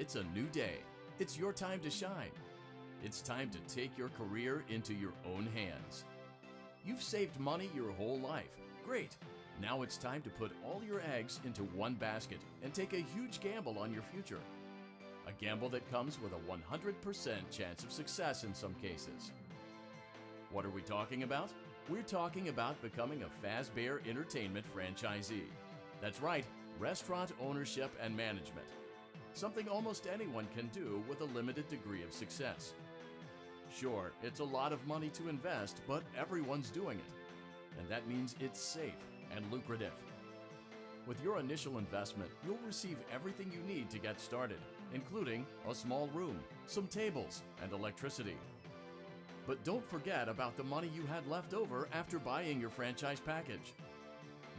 It's a new day. It's your time to shine. It's time to take your career into your own hands. You've saved money your whole life. Great. Now it's time to put all your eggs into one basket and take a huge gamble on your future. A gamble that comes with a 100% chance of success in some cases. What are we talking about? We're talking about becoming a Fazbear Entertainment franchisee. That's right, restaurant ownership and management. Something almost anyone can do with a limited degree of success. Sure, it's a lot of money to invest, but everyone's doing it. And that means it's safe and lucrative. With your initial investment, you'll receive everything you need to get started, including a small room, some tables, and electricity. But don't forget about the money you had left over after buying your franchise package.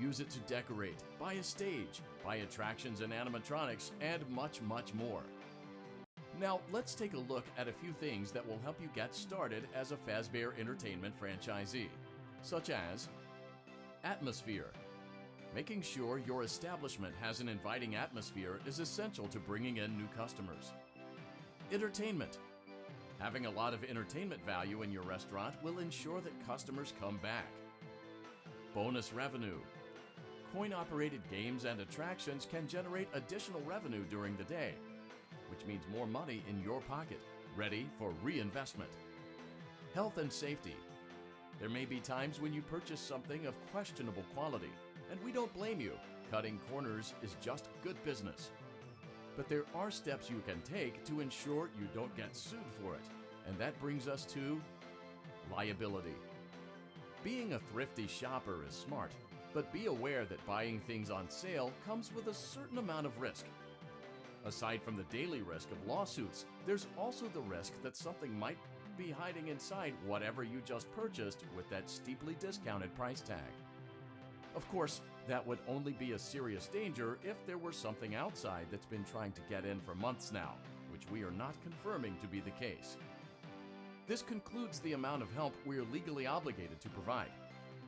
Use it to decorate, buy a stage, buy attractions and animatronics, and much, much more. Now, let's take a look at a few things that will help you get started as a Fazbear Entertainment franchisee, such as atmosphere. Making sure your establishment has an inviting atmosphere is essential to bringing in new customers. Entertainment. Having a lot of entertainment value in your restaurant will ensure that customers come back. Bonus revenue. Coin-operated games and attractions can generate additional revenue during the day, which means more money in your pocket, ready for reinvestment. Health and safety. There may be times when you purchase something of questionable quality, and we don't blame you. Cutting corners is just good business. But there are steps you can take to ensure you don't get sued for it, and that brings us to liability. Being a thrifty shopper is smart, but be aware that buying things on sale comes with a certain amount of risk. Aside from the daily risk of lawsuits, there's also the risk that something might be hiding inside whatever you just purchased with that steeply discounted price tag. Of course, that would only be a serious danger if there were something outside that's been trying to get in for months now, which we are not confirming to be the case. This concludes the amount of help we are legally obligated to provide.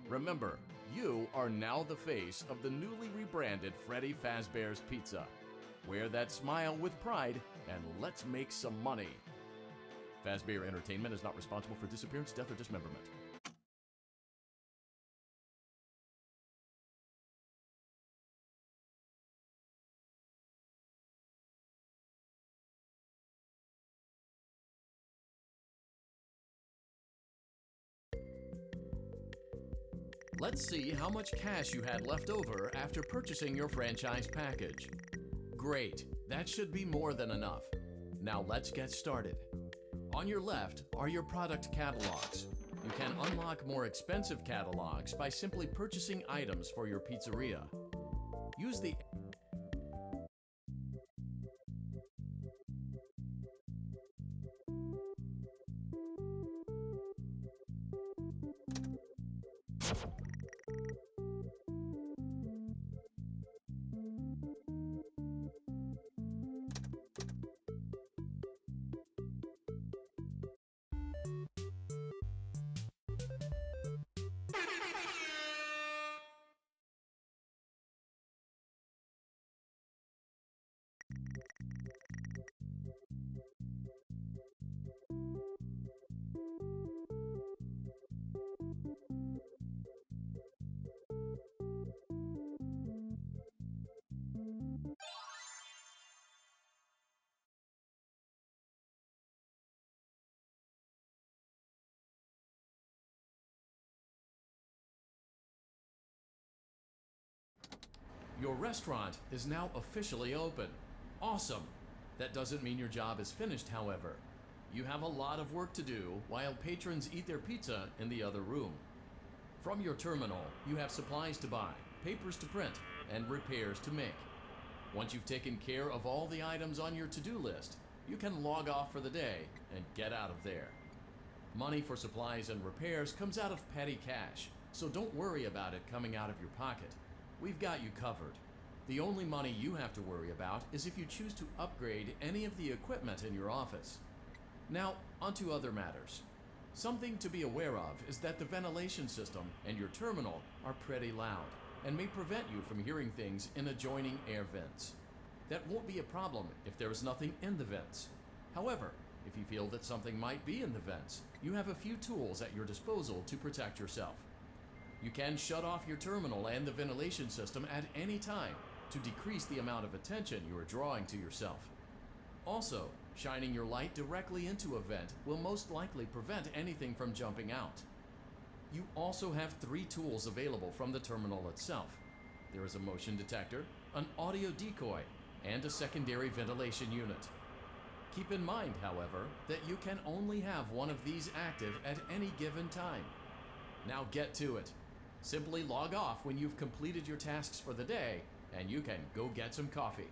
Remember, you are now the face of the newly rebranded Freddy Fazbear's Pizza. Wear that smile with pride and let's make some money. Fazbear Entertainment is not responsible for disappearance, death, or dismemberment. Let's see how much cash you had left over after purchasing your franchise package. Great, that should be more than enough. Now let's get started. On your left are your product catalogs. You can unlock more expensive catalogs by simply purchasing items for your pizzeria. Use the Your restaurant is now officially open. Awesome! That doesn't mean your job is finished, however. You have a lot of work to do while patrons eat their pizza in the other room. From your terminal, you have supplies to buy, papers to print, and repairs to make. Once you've taken care of all the items on your to-do list, you can log off for the day and get out of there. Money for supplies and repairs comes out of petty cash, so don't worry about it coming out of your pocket. We've got you covered. The only money you have to worry about is if you choose to upgrade any of the equipment in your office. Now, onto other matters. Something to be aware of is that the ventilation system and your terminal are pretty loud and may prevent you from hearing things in adjoining air vents. That won't be a problem if there is nothing in the vents. However, if you feel that something might be in the vents, you have a few tools at your disposal to protect yourself. You can shut off your terminal and the ventilation system at any time to decrease the amount of attention you are drawing to yourself. Also, shining your light directly into a vent will most likely prevent anything from jumping out. You also have 3 tools available from the terminal itself. There is a motion detector, an audio decoy, and a secondary ventilation unit. Keep in mind, however, that you can only have one of these active at any given time. Now get to it. Simply log off when you've completed your tasks for the day, and you can go get some coffee.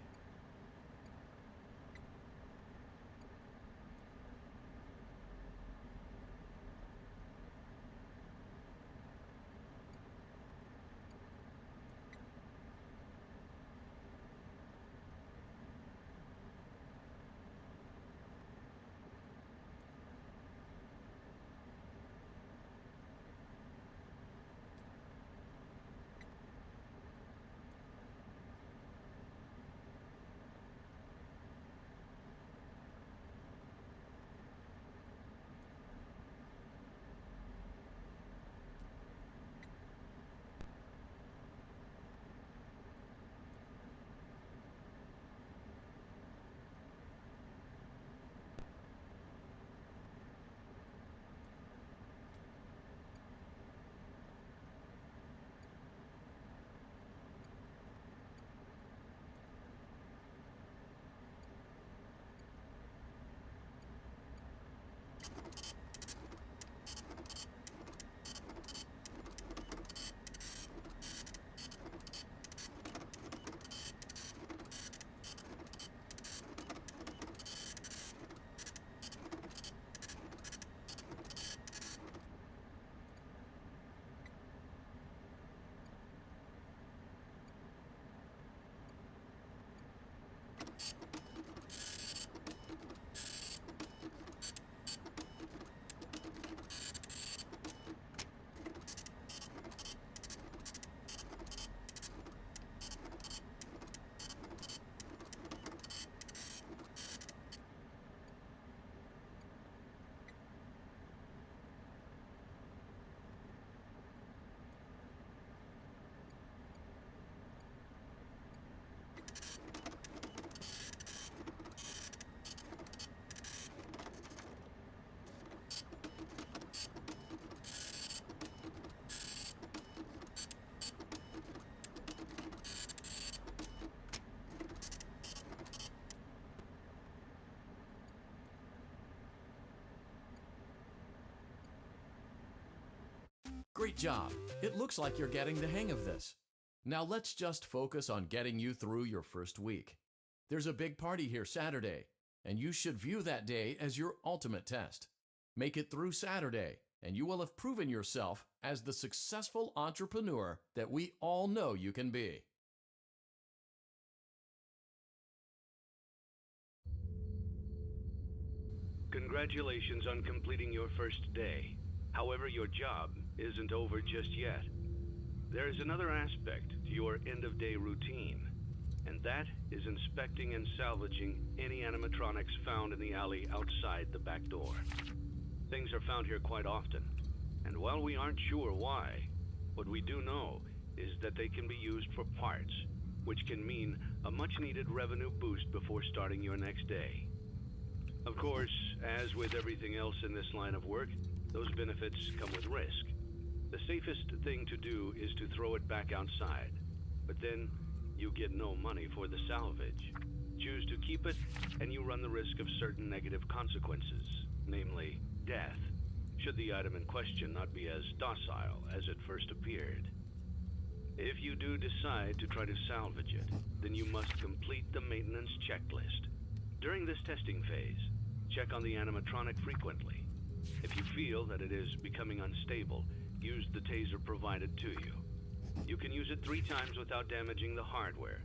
Great job! It looks like you're getting the hang of this. Now let's just focus on getting you through your first week. There's a big party here Saturday, and you should view that day as your ultimate test. Make it through Saturday, and you will have proven yourself as the successful entrepreneur that we all know you can be. Congratulations on completing your first day. However, your job isn't over just yet. There is another aspect to your end-of-day routine, and that is inspecting and salvaging any animatronics found in the alley outside the back door. Things are found here quite often, and while we aren't sure why, what we do know is that they can be used for parts, which can mean a much-needed revenue boost before starting your next day. Of course, as with everything else in this line of work, those benefits come with risk. The safest thing to do is to throw it back outside, but then you get no money for the salvage. Choose to keep it, and you run the risk of certain negative consequences, namely death, should the item in question not be as docile as it first appeared. If you do decide to try to salvage it, then you must complete the maintenance checklist. During this testing phase, check on the animatronic frequently. If you feel that it is becoming unstable, use the taser provided to you. You can use it 3 times without damaging the hardware.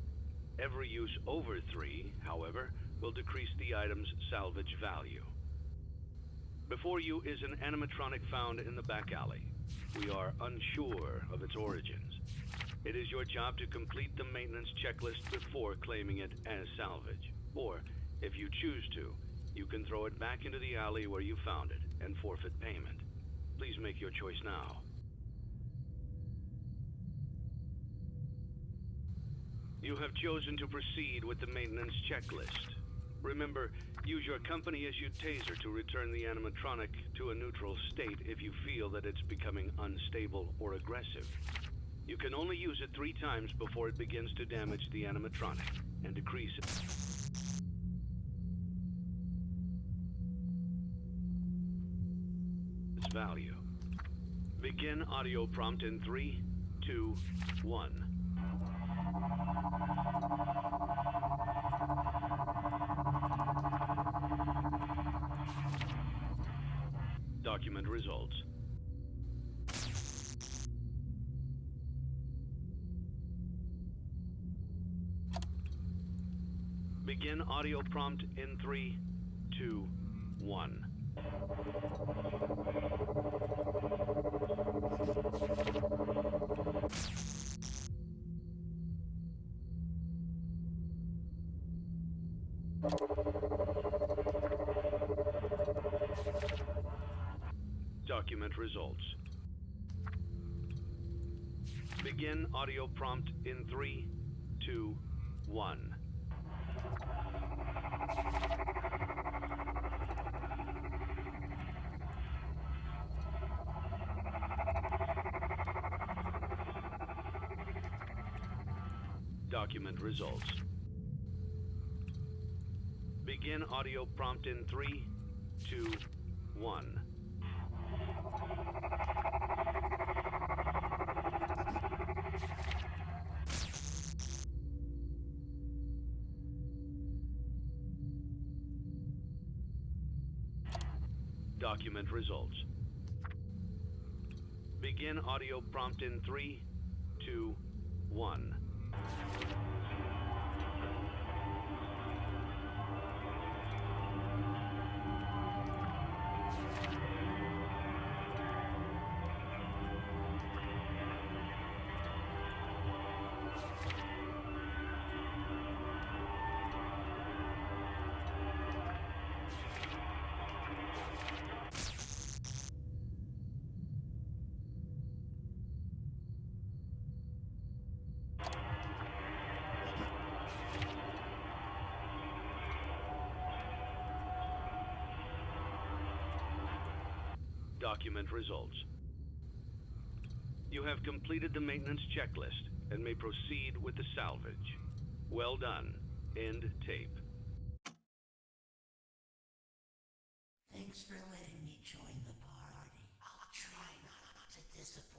Every use over 3, however, will decrease the item's salvage value. Before you is an animatronic found in the back alley. We are unsure of its origins. It is your job to complete the maintenance checklist before claiming it as salvage. Or, if you choose to, you can throw it back into the alley where you found it and forfeit payment. Please make your choice now. You have chosen to proceed with the maintenance checklist. Remember, use your company-issued taser to return the animatronic to a neutral state if you feel that it's becoming unstable or aggressive. You can only use it 3 times before it begins to damage the animatronic and decrease its value. Begin audio prompt in 3, 2, 1. Document results. Begin audio prompt in 3, 2, 1. Document results. Begin audio prompt in 3, 2, 1. Document results. Begin audio prompt in 3, 2, 1. Document results. Begin audio prompt in 3, 2, 1. Document results. You have completed the maintenance checklist and may proceed with the salvage. Well done. End tape. Thanks for letting me join the party. I'll try not to disappoint.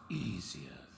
easier